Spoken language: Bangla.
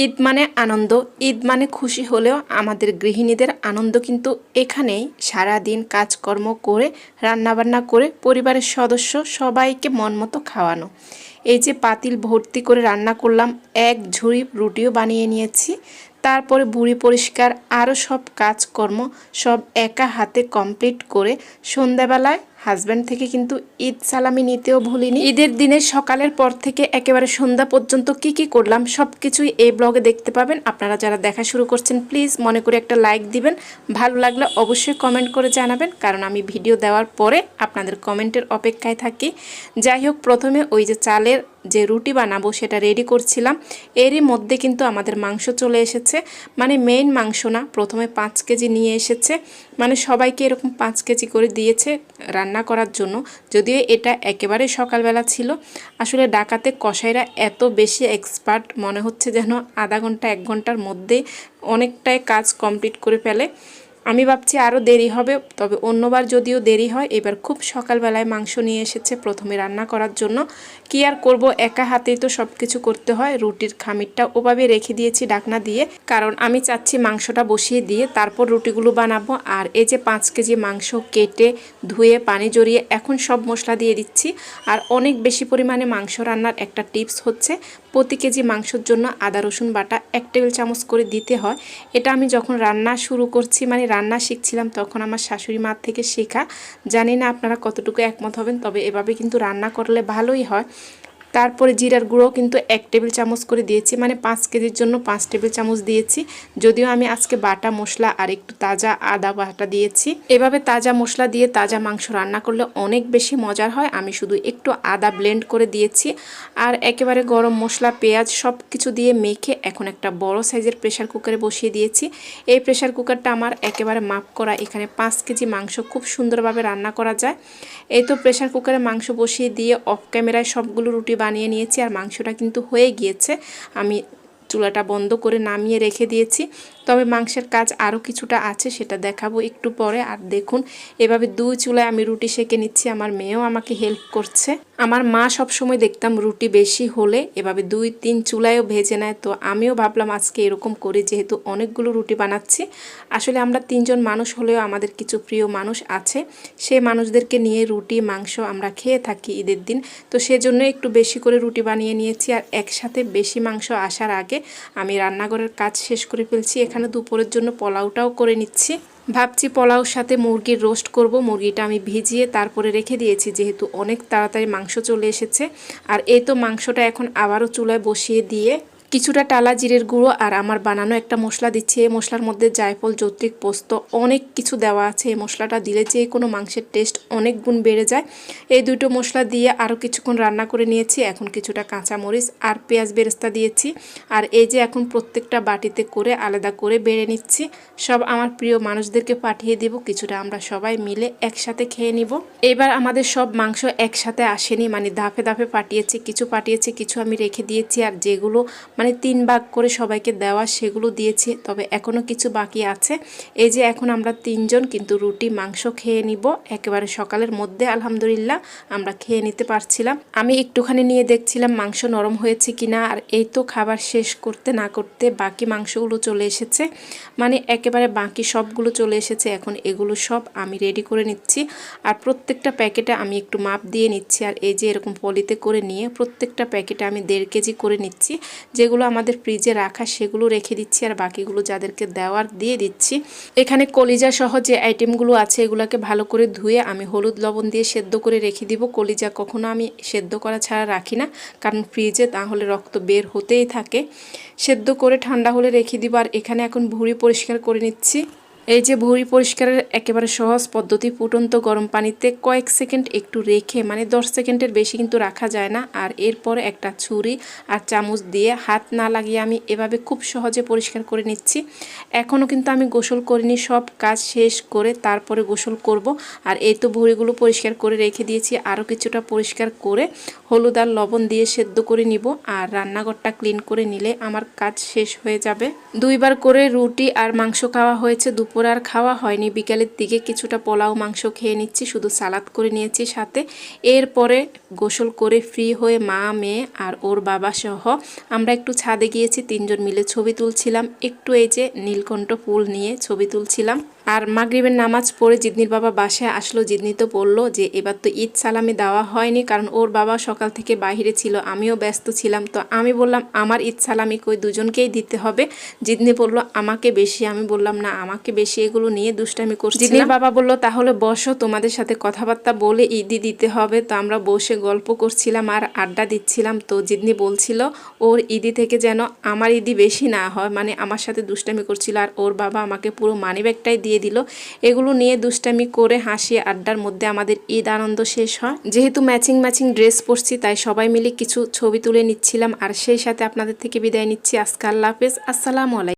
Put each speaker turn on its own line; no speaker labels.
ঈদ মানে আনন্দ, ঈদ মানে খুশি হলেও আমাদের গৃহিণীদের আনন্দ কিন্তু এখানেই। সারাদিন কাজকর্ম করে রান্নাবান্না করে পরিবারের সদস্য সবাইকে মন মতো খাওয়ানো। এই যে পাতিল ভর্তি করে রান্না করলাম, এক ঝুড়ি রুটিও বানিয়ে নিয়েছি। তারপরে বুড়ি পরিষ্কার আরও সব কাজকর্ম সব একা হাতে কমপ্লিট করে সন্ধ্যাবেলায় হাজব্যান্ড থেকে কিন্তু ঈদ সালামি নিতেও ভুলিনি। ঈদের দিনের সকালের পর থেকে একেবারে সন্ধ্যা পর্যন্ত কি কি করলাম সব কিছুই এই ব্লগে দেখতে পাবেন। আপনারা যারা দেখা শুরু করছেন প্লিজ মনে করে একটা লাইক দিবেন, ভালো লাগলে অবশ্যই কমেন্ট করে জানাবেন, কারণ আমি ভিডিও দেওয়ার পরে আপনাদের কমেন্টের অপেক্ষায় থাকি। যাই হোক, প্রথমে ওই যে চালের যে রুটি বানাবো সেটা রেডি করছিলাম। এরই মধ্যে কিন্তু আমাদের মাংস চলে এসেছে, মানে মেইন মাংস না, প্রথমে 5 কেজি নিয়ে এসেছে, মানে সবাইকে এরকম 5 কেজি করে দিয়েছে রান্না করার জন্য। যদিও এটা একেবারে সকালবেলা ছিল। আসলে ডাকাতে কসাইরা এত বেশি এক্সপার্ট, মনে হচ্ছে যেন আধা ঘন্টা 1 ঘন্টার মধ্যে অনেকটাই কাজ কমপ্লিট করে ফেলে। আমি ভাবছি আরও দেরি হবে, তবে অন্যবার যদিও দেরি হয়, এবার খুব সকালবেলায় মাংস নিয়ে এসেছে প্রথমে রান্না করার জন্য। কি আর করব, একা হাতেই তো সব কিছু করতে হয়। রুটির খামিরটা ওভাবে রেখে দিয়েছি ঢাকনা দিয়ে, কারণ আমি চাচ্ছি মাংসটা বসিয়ে দিয়ে তারপর রুটিগুলো বানাবো। আর এই যে 5 কেজি মাংস কেটে ধুয়ে পানি জড়িয়ে এখন সব মশলা দিয়ে দিচ্ছি। আর অনেক বেশি পরিমাণে মাংস রান্নার একটা টিপস হচ্ছে, প্রতি কেজি মাংসর জন্য আদা রসুন বাটা 1 টেবিল চামচ করে দিতে হয়। এটা আমি যখন রান্না শুরু করছি, মানে রান্না শিখছিলাম, তখন আমার শাশুড়ি মার থেকে শেখা। জানি না আপনারা কতটুকু একমত হবেন, তবে এভাবে কিন্তু রান্না করলে ভালোই হয়। তারপরে জিরার গুঁড়ো কিন্তু 1 টেবিল চামচ করে দিয়েছি, মানে 5 কেজির জন্য 5 টেবিল চামচ দিয়েছি। যদিও আমি আজকে বাটা মশলা আর একটু তাজা আদা বাটা দিয়েছি। এভাবে তাজা মশলা দিয়ে তাজা মাংস রান্না করলে অনেক বেশি মজার হয়। আমি শুধু একটু আদা ব্লেন্ড করে দিয়েছি। আর একেবারে গরম মশলা পেঁয়াজ সব কিছু দিয়ে মেখে এখন একটা বড় সাইজের প্রেশার কুকারে বসিয়ে দিয়েছি। এই প্রেশার কুকারটা আমার একেবারে মাপ করা, এখানে 5 কেজি মাংস খুব সুন্দরভাবে রান্না করা যায়। এই তো প্রেশার কুকারে মাংস বসিয়ে দিয়ে অফ ক্যামেরায় সবগুলো রুটি বানিয়ে নিয়েছি। আর মাংসটা কিন্তু হয়ে গিয়েছে, আমি চুলাটা বন্ধ করে নামিয়ে রেখে দিয়েছি। তবে মাংসের কাজ আরও কিছুটা আছে, সেটা দেখাবো একটু পরে। আর দেখুন, এভাবে 2 চুলায় আমি রুটি সেঁকে নিচ্ছি। আমার মেয়েও আমাকে হেল্প করছে। আমার মা সবসময় দেখতাম রুটি বেশি হলে এভাবে 2-3 চুলায়ও ভেজে নেয়, তো আমিও ভাবলাম আজকে এরকম করি, যেহেতু অনেকগুলো রুটি বানাচ্ছি। আসলে আমরা 3 জন মানুষ হলেও আমাদের কিছু প্রিয় মানুষ আছে, সেই মানুষদেরকে নিয়ে রুটি মাংস আমরা খেয়ে থাকি ঈদের দিন। তো সেজন্য একটু বেশি করে রুটি বানিয়ে নিয়েছি। আর একসাথে বেশি মাংস আসার আগে আমি রান্নাঘরের কাজ শেষ করে ফেলছি। এখানে দুপুরের জন্য পোলাওটাও করে নিচ্ছি। ভাবছি পোলাওর সাথে মুরগির রোস্ট করব। মুরগিটা আমি ভিজিয়ে তারপরে রেখে দিয়েছি, যেহেতু অনেক তাড়াতাড়ি মাংস চলে এসেছে। আর এই তো মাংসটা এখন আবারও চুলায় বসিয়ে দিয়ে কিছুটা টালা জিরের গুঁড়ো আর আমার বানানো একটা মশলা দিচ্ছি। এই মশলার মধ্যে জায়ফল, জৈত্রিক, পোস্ত অনেক কিছু দেওয়া আছে। এই মশলাটা দিলে যে কোনো মাংসের টেস্ট অনেক গুণ বেড়ে যায়। এই দুটো মশলা দিয়ে আরও কিছুক্ষণ রান্না করে নিয়েছি। এখন কিছুটা কাঁচামরিচ আর পেঁয়াজ বেরেস্তা দিয়েছি। আর এই যে এখন প্রত্যেকটা বাটিতে করে আলাদা করে বেড়ে নিচ্ছি। সব আমার প্রিয় মানুষদেরকে পাঠিয়ে দেব, কিছুটা আমরা সবাই মিলে একসাথে খেয়ে নিব। এবার আমাদের সব মাংস একসাথে আসেনি, মানে ধাপে ধাপে পাঠিয়েছি। কিছু আমি রেখে দিয়েছি। আর যেগুলো মানে 3 ভাগ করে সবাইকে দেওয়া সেগুলো দিয়েছি, তবে এখনও কিছু বাকি আছে। এই যে এখন আমরা 3 জন কিন্তু রুটি মাংস খেয়ে নিব একেবারে সকালের মধ্যে। আলহামদুলিল্লাহ আমরা খেয়ে নিতে পারছিলাম। আমি একটুখানি নিয়ে দেখছিলাম মাংস নরম হয়েছে কিনা। আর এই তো খাবার শেষ করতে না করতে বাকি মাংসগুলো চলে এসেছে, মানে একেবারে বাকি সবগুলো চলে এসেছে। এখন এগুলো সব আমি রেডি করে নিচ্ছি। আর প্রত্যেকটা প্যাকেটে আমি একটু মাপ দিয়ে নিচ্ছি। আর এই যে এরকম পলিতে করে নিয়ে প্রত্যেকটা প্যাকেটে আমি 1.5 কেজি করে নিচ্ছি। যেগুলো আমাদের ফ্রিজে রাখা সেগুলো রেখে দিচ্ছি, আর বাকিগুলো যাদেরকে দেওয়ার দিয়ে দিচ্ছি। এখানে কলিজা সহ যে আইটেমগুলো আছে এগুলোকে ভালো করে ধুয়ে আমি হলুদ লবণ দিয়ে সেদ্ধ করে রেখে দিব। কলিজা কখনো আমি সেদ্ধ করা ছাড়া রাখি না, কারণ ফ্রিজে তাহলে রক্ত বের হতেই থাকে। সেদ্ধ করে ঠান্ডা হলে রেখে দিব। আর এখানে এখন ভুঁড়ি পরিষ্কার করে নিচ্ছি। এই যে ভুঁড়ি পরিষ্কারের একেবারে সহজ পদ্ধতি, ফুটন্ত গরম পানিতে কয়েক সেকেন্ড একটু রেখে, মানে 10 সেকেন্ডের বেশি কিন্তু রাখা যায় না। আর এরপরে একটা ছুরি আর চামচ দিয়ে হাত না লাগিয়ে আমি এভাবে খুব সহজে পরিষ্কার করে নিচ্ছি। এখনও কিন্তু আমি গোসল করিনি, সব কাজ শেষ করে তারপরে গোসল করব। আর এই তো ভুঁড়িগুলো পরিষ্কার করে রেখে দিয়েছি। আরও কিছুটা পরিষ্কার করে হলুদ আর লবণ দিয়ে সেদ্ধ করে নিব। আর রান্নাঘরটা ক্লিন করে নিলে আমার কাজ শেষ হয়ে যাবে। 2বার করে রুটি আর মাংস খাওয়া হয়েছে, দুপুর আর খাওয়া হয়নি। বিকালের দিকে কিছুটা পোলাও মাংস খেয়ে নিচ্ছি, শুধু সালাদ করে নিয়েছি সাথে। এরপরে গোসল করে ফ্রি হয়ে মা, মেয়ে আর ওর বাবা সহ আমরা একটু ছাদে গিয়েছি, 3জন মিলে ছবি তুলছিলাম। একটু এই যে নীলকণ্ঠ ফুল নিয়ে ছবি তুলছিলাম। আর মাগরিবের নামাজ পড়ে জিদনির বাবা বাসায় আসলো। জিদনি তো বললো যে এবার তো ঈদ সালামি দেওয়া হয়নি, কারণ ওর বাবা সকাল থেকে বাইরে ছিল, আমিও ব্যস্ত ছিলাম। তো আমি বললাম আমার ঈদ সালামি কই, দুজনকেই দিতে হবে। জিদনি বলল আমাকে বেশি, আমি বললাম না আমাকে বেশি, এগুলো নিয়ে দুষ্টামি করছি। জিদনির বাবা বলল তাহলে বসো, তোমাদের সাথে কথাবার্তা বলে ঈদই দিতে হবে। তো আমরা বসে গল্প করছিলাম আর আড্ডা দিচ্ছিলাম। তো জিদনি বলছিল ওর ঈদি থেকে যেন আমার ঈদি বেশি না হয়, মানে আমার সাথে দুষ্টামি করছিল। আর ওর বাবা আমাকে পুরো মানি ব্যাগটাই দিয়ে দিল। এগুলো নিয়ে দুষ্টামি করে হাসি আড্ডার মধ্যে আমাদের ঈদ আনন্দ শেষ হয়। যেহেতু ম্যাচিং ম্যাচিং ড্রেস পরছি, তাই সবাই মিলে কিছু ছবি তুলে নিচ্ছিলাম। আর সেই সাথে আপনাদের থেকে বিদায় নিচ্ছি। আজকে আল্লাহ হাফেজ, আসসালামু আলাইকুম।